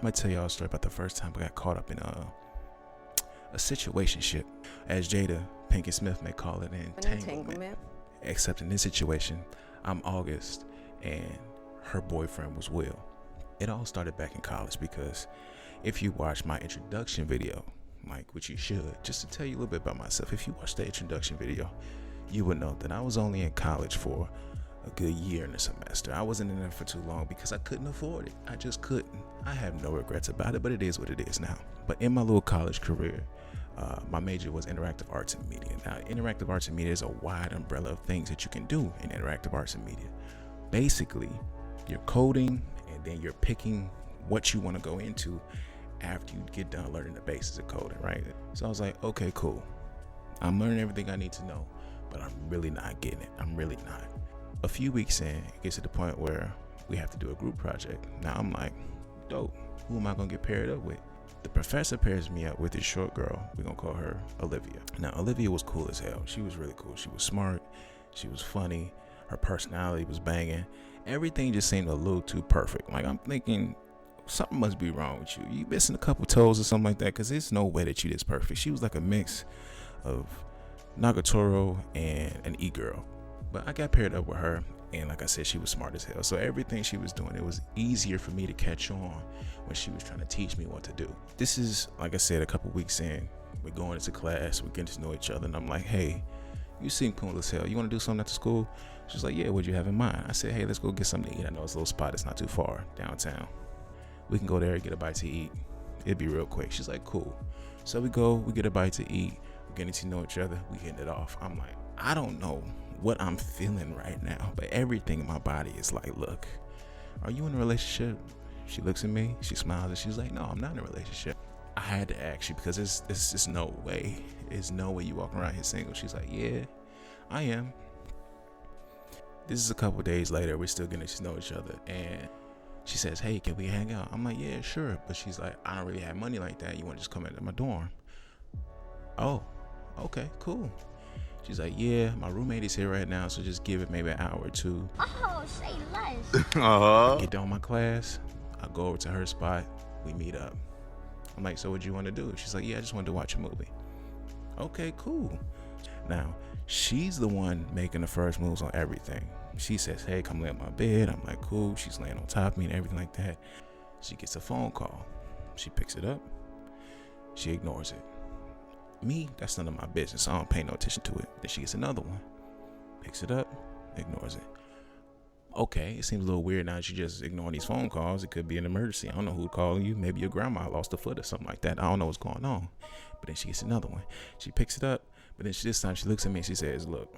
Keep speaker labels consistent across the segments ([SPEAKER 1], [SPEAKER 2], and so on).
[SPEAKER 1] gonna tell y'all a story about the first time I got caught up in a situationship, as Jada Pinkett Smith may call it, an entanglement. Except in this situation, I'm August and her boyfriend was Will. It all started back in college because if you watch my introduction video, Mike, which you should, just to tell you a little bit about myself, if you watch the introduction video, you would know that I was only in college for a good year in a semester. I wasn't in there for too long because I couldn't afford it. I just couldn't. I have no regrets about it, but it is what it is now. But in my little college career, my major was interactive arts and media. Now, interactive arts and media is a wide umbrella of things that you can do in interactive arts and media. Basically, you're coding and then you're picking what you want to go into after you get done learning the basics of coding, right? So I was like, okay, cool. I'm learning everything I need to know, but I'm really not getting it. I'm really not. A few weeks in, it gets to the point where we have to do a group project. Now I'm like, dope. Who am I going to get paired up with? The professor pairs me up with this short girl. We're going to call her Olivia. Now, Olivia was cool as hell. She was really cool. She was smart. She was funny. Her personality was banging. Everything just seemed a little too perfect. Like, I'm thinking something must be wrong with you. You missing a couple toes or something like that, because there's no way that you this perfect. She was like a mix of Nagatoro and an e-girl. But I got paired up with her, and like I said, she was smart as hell. So everything she was doing, it was easier for me to catch on when she was trying to teach me what to do. This is, like I said, a couple weeks in. We're going into class, we're getting to know each other, and I'm like, hey, you seem cool as hell. You want to do something after school? She's like, yeah, what'd you have in mind? I said, hey, let's go get something to eat. I know it's a little spot, it's not too far, downtown. We can go there and get a bite to eat. It'd be real quick. She's like, cool. So we go, we get a bite to eat, we're getting to know each other, we hitting it off. I'm like, I don't know what I'm feeling right now, but everything in my body is like, look, are you in a relationship? She looks at me, she smiles, and she's like, no, I'm not in a relationship. I had to ask you because it's just no way. There's no way you walking around here single. She's like, yeah, I am. This is a couple days later. We're still getting to know each other, and she says, hey, can we hang out? I'm like, yeah, sure. But she's like, I don't really have money like that. You want to just come into my dorm? Oh, okay, cool. She's like, yeah, my roommate is here right now, so just give it maybe an hour or two.
[SPEAKER 2] Oh, say less.
[SPEAKER 1] I get done with my class. I go over to her spot. We meet up. I'm like, so what you want to do? She's like, yeah, I just wanted to watch a movie. Okay, cool. Now, she's the one making the first moves on everything. She says, hey, come lay on my bed. I'm like, cool. She's laying on top of me and everything like that. She gets a phone call. She picks it up. She ignores it. Me, that's none of my business. So I don't pay no attention to it. Then she gets another one. Picks it up. Ignores it. Okay, it seems a little weird now that you just ignoring these phone calls. It could be an emergency. I don't know who's calling you. Maybe your grandma lost a foot or something like that. I don't know what's going on. But then she gets another one. She picks it up. But then this time she looks at me and she says, look,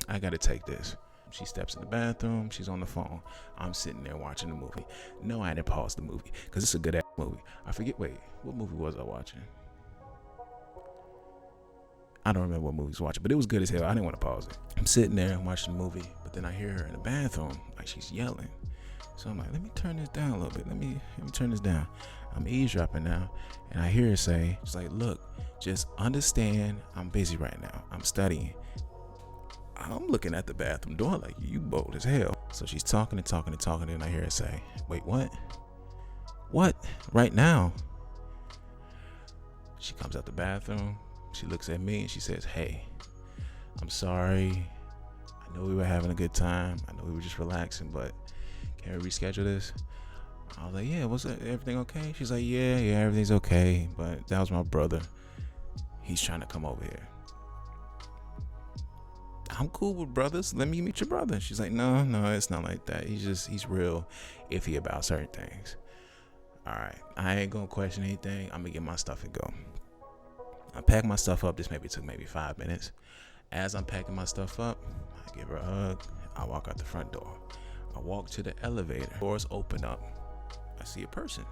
[SPEAKER 1] I got to take this. She steps in the bathroom. She's on the phone. I'm sitting there watching the movie. No, I didn't pause the movie because it's a good ass movie. I forget. Wait, what movie was I watching? I don't remember what movie I was watching, but it was good as hell. I didn't want to pause it. I'm sitting there and watching the movie, but then I hear her in the bathroom, like she's yelling. So I'm like, let me turn this down a little bit. Let me turn this down. I'm eavesdropping now, and I hear her say, she's like, look, just understand I'm busy right now. I'm studying. I'm looking at the bathroom door like, you bold as hell. So she's talking and talking and talking, and I hear her say, wait, what? What? Right now? She comes out the bathroom. She looks at me and she says, hey, I'm sorry. I know we were having a good time. I know we were just relaxing, but can we reschedule this? I was like, yeah, what's that? Everything okay? She's like, yeah, everything's okay. But that was my brother. He's trying to come over here. I'm cool with brothers. Let me meet your brother. She's like, no, it's not like that. He's real iffy about certain things. All right, I ain't gonna question anything. I'm gonna get my stuff and go. I pack my stuff up. This took 5 minutes. As I'm packing my stuff up, I give her a hug. I walk out the front door. I walk to the elevator. Doors open up. I see a person.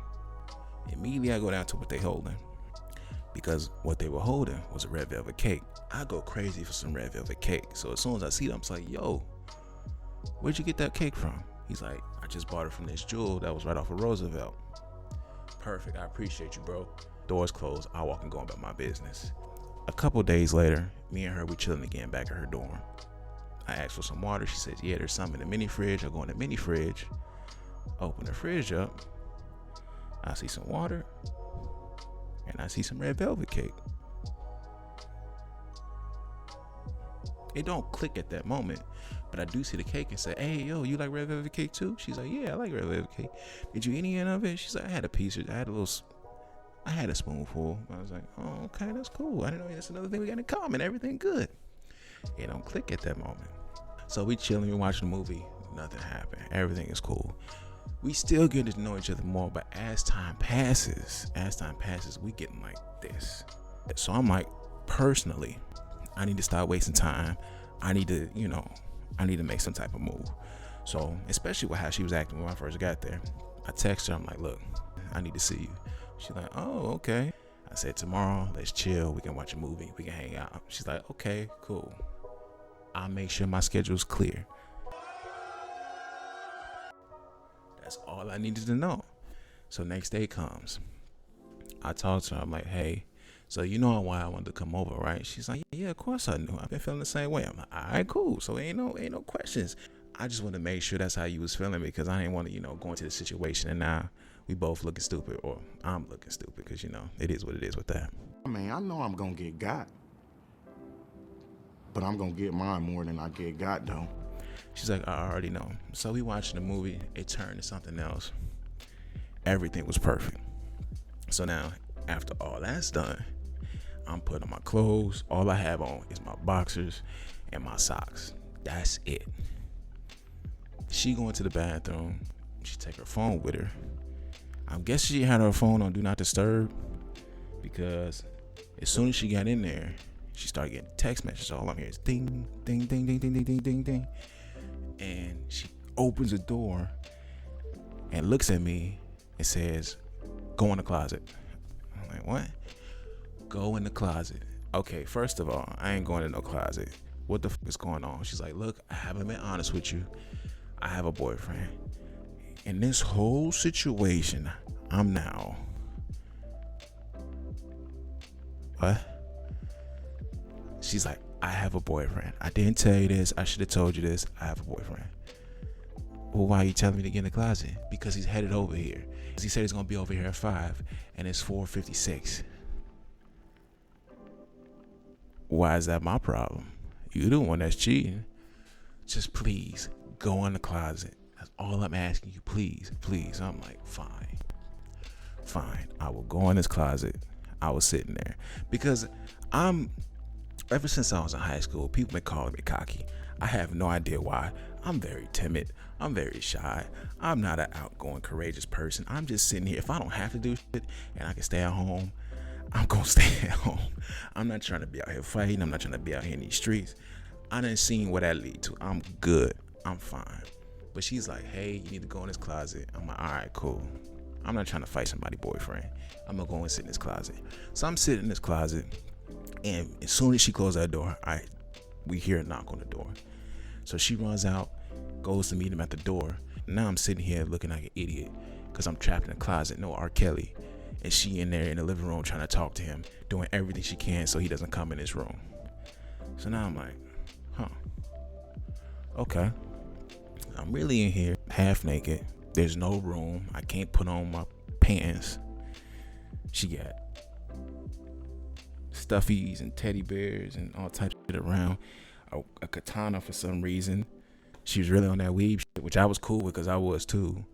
[SPEAKER 1] Immediately I go down to what they holding, because what they were holding was a red velvet cake. I go crazy for some red velvet cake. So as soon as I see them, I'm like, yo, where'd you get that cake from? He's like, I just bought it from this jewel that was right off of Roosevelt. Perfect. I appreciate you, bro. Doors closed. I walk and go about my business. A couple days later, me and her, we chilling again back at her dorm. I asked for some water. She says, yeah, there's some in the mini fridge. I go in the mini fridge, open the fridge up. I see some water, and I see some red velvet cake. It don't click at that moment, but I do see the cake and say, hey, yo, you like red velvet cake too? She's like, yeah, I like red velvet cake. Did you eat any of it? She's like, I had a piece. I had a spoonful. I was like, oh, okay, that's cool. I didn't know that's another thing we got in common. Everything good. It don't click at that moment. So we chilling, we watching the movie. Nothing happened. Everything is cool. We still get to know each other more, but as time passes, we getting like this. So I'm like, personally, I need to start wasting time. I need to make some type of move. So, especially with how she was acting when I first got there, I text her, I'm like, look, I need to see you. She's like, oh, okay. I said, tomorrow, let's chill. We can watch a movie. We can hang out. She's like, okay, cool. I'll make sure my schedule's clear. That's all I needed to know. So next day comes. I talk to her. I'm like, hey, so you know why I wanted to come over, right? She's like, yeah, of course I knew. I've been feeling the same way. I'm like, all right, cool. So ain't no questions. I just want to make sure that's how you was feeling, because I didn't want to, go into the situation and now we both looking stupid, or I'm looking stupid, because it is what it is with that.
[SPEAKER 3] I mean, I know I'm gonna get got, but I'm gonna get mine more than I get got though.
[SPEAKER 1] She's like, I already know. So we watching the movie. It turned to something else. Everything was perfect. So now, after all that's done, I'm putting on my clothes. All I have on is my boxers and my socks. That's it. She going to the bathroom. She take her phone with her. I'm guessing she had her phone on Do Not Disturb, because as soon as she got in there, she started getting text messages. All I'm hearing is ding, ding, ding, ding, ding, ding, ding, ding, ding. And she opens the door and looks at me and says, go in the closet. I'm like, what? Go in the closet. Okay, first of all, I ain't going in no closet. What the f is going on? She's like, look, I haven't been honest with you. I have a boyfriend. In this whole situation, I'm now. What? She's like, I have a boyfriend. I didn't tell you this. I should have told you this. I have a boyfriend. Well, why are you telling me to get in the closet? Because he's headed over here. He said he's going to be over here at 5, and it's 4:56. Why is that my problem? You the one that's cheating. Just please go in the closet. That's all I'm asking you. Please, please. I'm like, fine. I will go in this closet. I was sitting there because ever since I was in high school, people been calling me cocky. I have no idea why. I'm very timid. I'm very shy. I'm not an outgoing, courageous person. I'm just sitting here. If I don't have to do shit and I can stay at home, I'm going to stay at home. I'm not trying to be out here fighting. I'm not trying to be out here in these streets. I done seen what that lead to. I'm good. I'm fine. But she's like, hey, you need to go in this closet. I'm like, all right, cool. I'm not trying to fight somebody's boyfriend. I'm going to go and sit in this closet. So I'm sitting in this closet, and as soon as she closed that door, we hear a knock on the door. So she runs out, goes to meet him at the door. Now I'm sitting here looking like an idiot because I'm trapped in the closet, no R. Kelly. And she in there in the living room trying to talk to him, doing everything she can so he doesn't come in his room. So now I'm like, okay. I'm really in here half naked. There's no room. I can't put on my pants. She got stuffies and teddy bears and all types of shit around. A katana for some reason. She was really on that weeb shit, which I was cool with because I was too.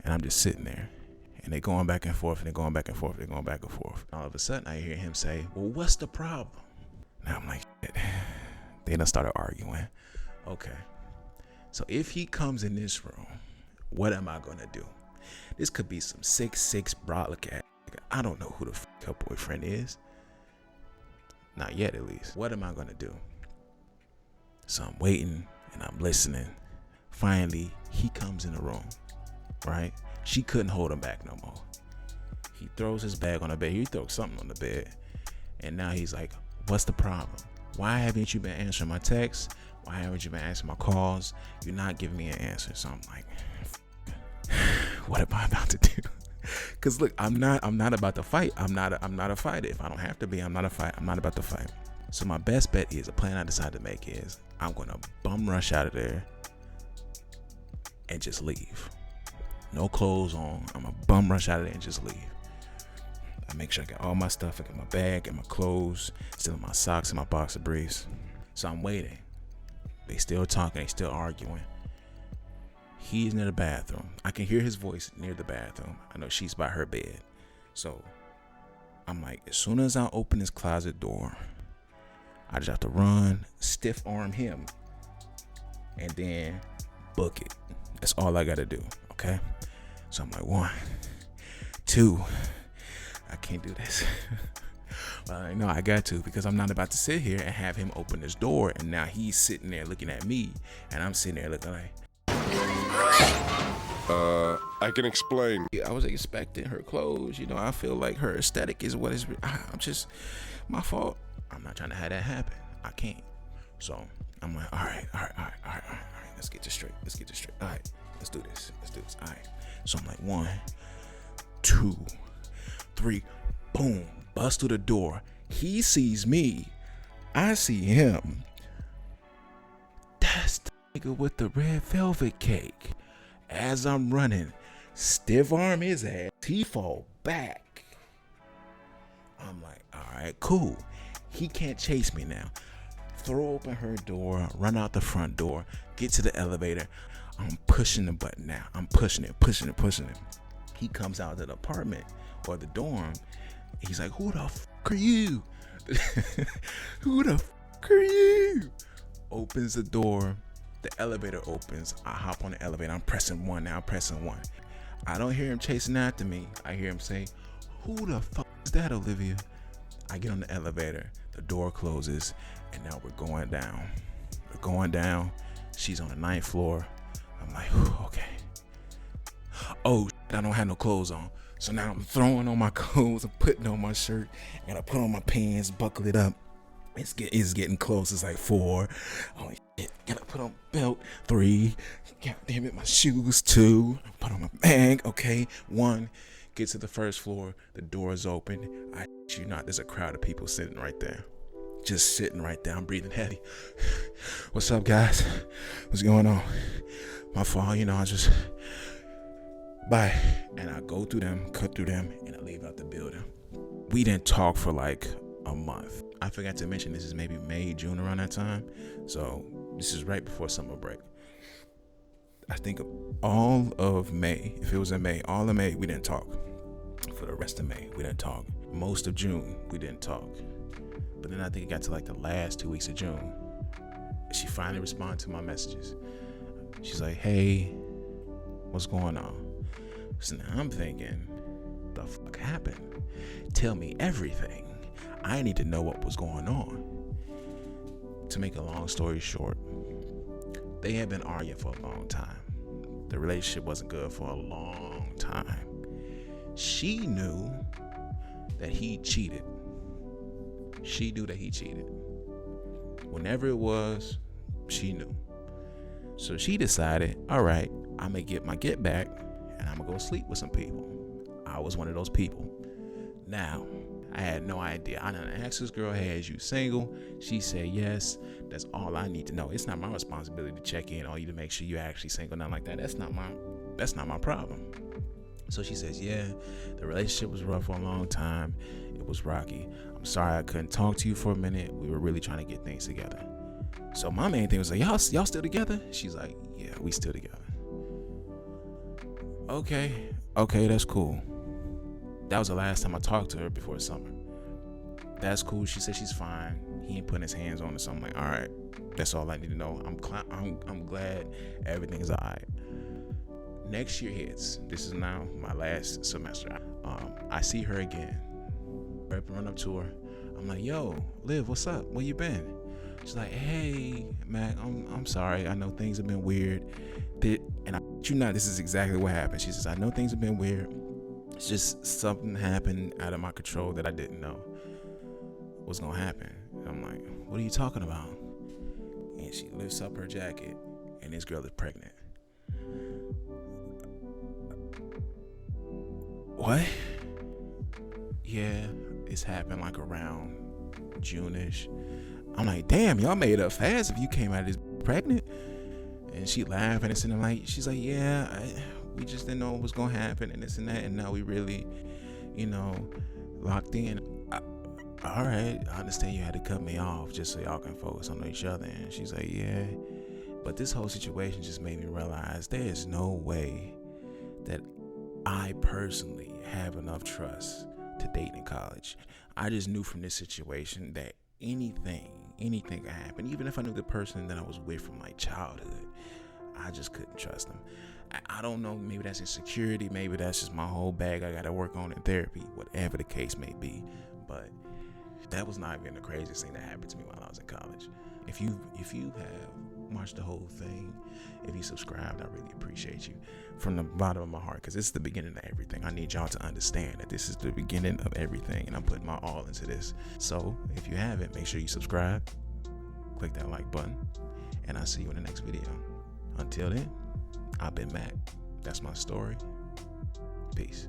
[SPEAKER 1] And I'm just sitting there. And they're going back and forth, and they're going back and forth, they're going back and forth. All of a sudden, I hear him say, well, what's the problem? Now I'm like, shit. They done started arguing. Okay. So if he comes in this room, what am I going to do? This could be some 6'6" brolic ass. I don't know who the fuck her boyfriend is. Not yet, at least. What am I going to do? So I'm waiting, and I'm listening. Finally, he comes in the room, right? She couldn't hold him back no more. He throws his bag on the bed. He throws something on the bed. And now he's like, what's the problem? Why haven't you been answering my texts? Why haven't you been answering my calls? You're not giving me an answer. So I'm like, what am I about to do? Cause look, I'm not about to fight. I'm not a fighter. If I don't have to be, I'm not about to fight. So my best bet is, a plan I decided to make is, I'm gonna bum rush out of there and just leave. no clothes on. I'm a bum rush out of there and just leave. I make sure I got all my stuff. I got my bag, got my clothes, still in my socks and my boxer briefs. So I'm waiting. They still talking. They still arguing. He's near the bathroom. I can hear his voice near the bathroom. I know she's by her bed. So I'm like, as soon as I open his closet door, I just have to run, stiff arm him, and then book it. That's all I gotta do, okay? So I'm like, 1, 2, I can't do this. But I know I got to, because I'm not about to sit here and have him open his door, and now he's sitting there looking at me, and I'm sitting there looking like,
[SPEAKER 4] I can explain.
[SPEAKER 1] I was expecting her clothes, you know. I feel like her aesthetic is what is. I'm just, my fault. I'm not trying to have that happen. I can't. So I'm like, all right. Let's get this straight. All right, let's do this. All right. So I'm like, 1, 2, 3, boom, bust through the door. He sees me. I see him. That's the nigga with the red velvet cake. As I'm running, stiff arm his ass. He fall back. I'm like, all right, cool. He can't chase me now. Throw open her door, run out the front door, get to the elevator. I'm pushing the button now. I'm pushing it. He comes out of the apartment or the dorm. He's like, who the fuck are you? Who the fuck are you? Opens the door. The elevator opens. I hop on the elevator. I'm pressing 1 now. I don't hear him chasing after me. I hear him say, who the fuck is that, Olivia? I get on the elevator. The door closes. And now we're going down. She's on the 9th floor. I'm like, okay. Oh, I don't have no clothes on. So now I'm throwing on my clothes. I'm putting on my shirt. And I put on my pants, buckle it up. It's getting close. It's like 4. Oh shit! Gotta put on belt. 3. God damn it! My shoes. 2. Put on my bag. Okay. 1. Get to the 1st floor. The door is open. I shit you not. There's a crowd of people sitting right there. Just sitting right there. I'm breathing heavy. What's up, guys? What's going on? My fault. You know, I just bye. And I go through them, cut through them, and I leave out the building. We didn't talk for like a month. I forgot to mention this is maybe May, June, around that time. So this is right before summer break. I think all of May, if it was in May, all of May, we didn't talk. For the rest of May, we didn't talk. Most of June, we didn't talk. But then I think it got to like the last 2 weeks of June. She finally responded to my messages. She's like, hey, what's going on? So now I'm thinking, the fuck happened? Tell me everything. I need to know what was going on. To make a long story short, they had been arguing for a long time. The relationship wasn't good for a long time. She knew that he cheated. Whenever it was, she knew. So she decided, all right, I'm gonna get my get back and I'm gonna go sleep with some people. I was one of those people. Now, I had no idea. I done asked this girl, hey, is you single? She said yes. That's all I need to know. It's not my responsibility to check in on you to make sure you're actually single, nothing like that. That's not my problem. So she says, yeah, the relationship was rough for a long time. It was rocky. I'm sorry I couldn't talk to you for a minute. We were really trying to get things together. So my main thing was like, y'all still together? She's like, yeah, we still together. Okay, that's cool. That was the last time I talked to her before summer. That's cool. She said she's fine. He ain't putting his hands on her. So I'm like, all right, that's all I need to know. I'm glad everything's all right. Next year hits. This is now my last semester. I see her again. Run up to her. I'm like, yo, Liv, what's up? Where you been? She's like, hey, Mac, I'm sorry. I know things have been weird. This is exactly what happened. She says, I know things have been weird. It's just something happened out of my control that I didn't know was gonna happen. And I'm like, what are you talking about? And she lifts up her jacket, and this girl is pregnant. What? Yeah, it's happened like around June-ish. I'm like, damn, y'all made up fast if you came out of this pregnant. And she laughed and it's in the light. She's like, yeah, we just didn't know what was gonna happen and this and that, and now we really, locked in. All right, I understand you had to cut me off just so y'all can focus on each other. And she's like, yeah. But this whole situation just made me realize there is no way that I personally have enough trust to date in college. I just knew from this situation that anything could happen. Even if I knew the person that I was with from my childhood, I just couldn't trust them. I don't know, maybe that's insecurity, maybe that's just my whole bag I gotta work on in therapy, whatever the case may be. But that was not even the craziest thing that happened to me while I was in college. If you have watched the whole thing, if you subscribed, I really appreciate you from the bottom of my heart, because it's the beginning of everything. I need y'all to understand that this is the beginning of everything, and I'm putting my all into this. So if you haven't, make sure you subscribe, click that like button, and I'll see you in the next video. Until then, I've been Mac. That's my story. Peace.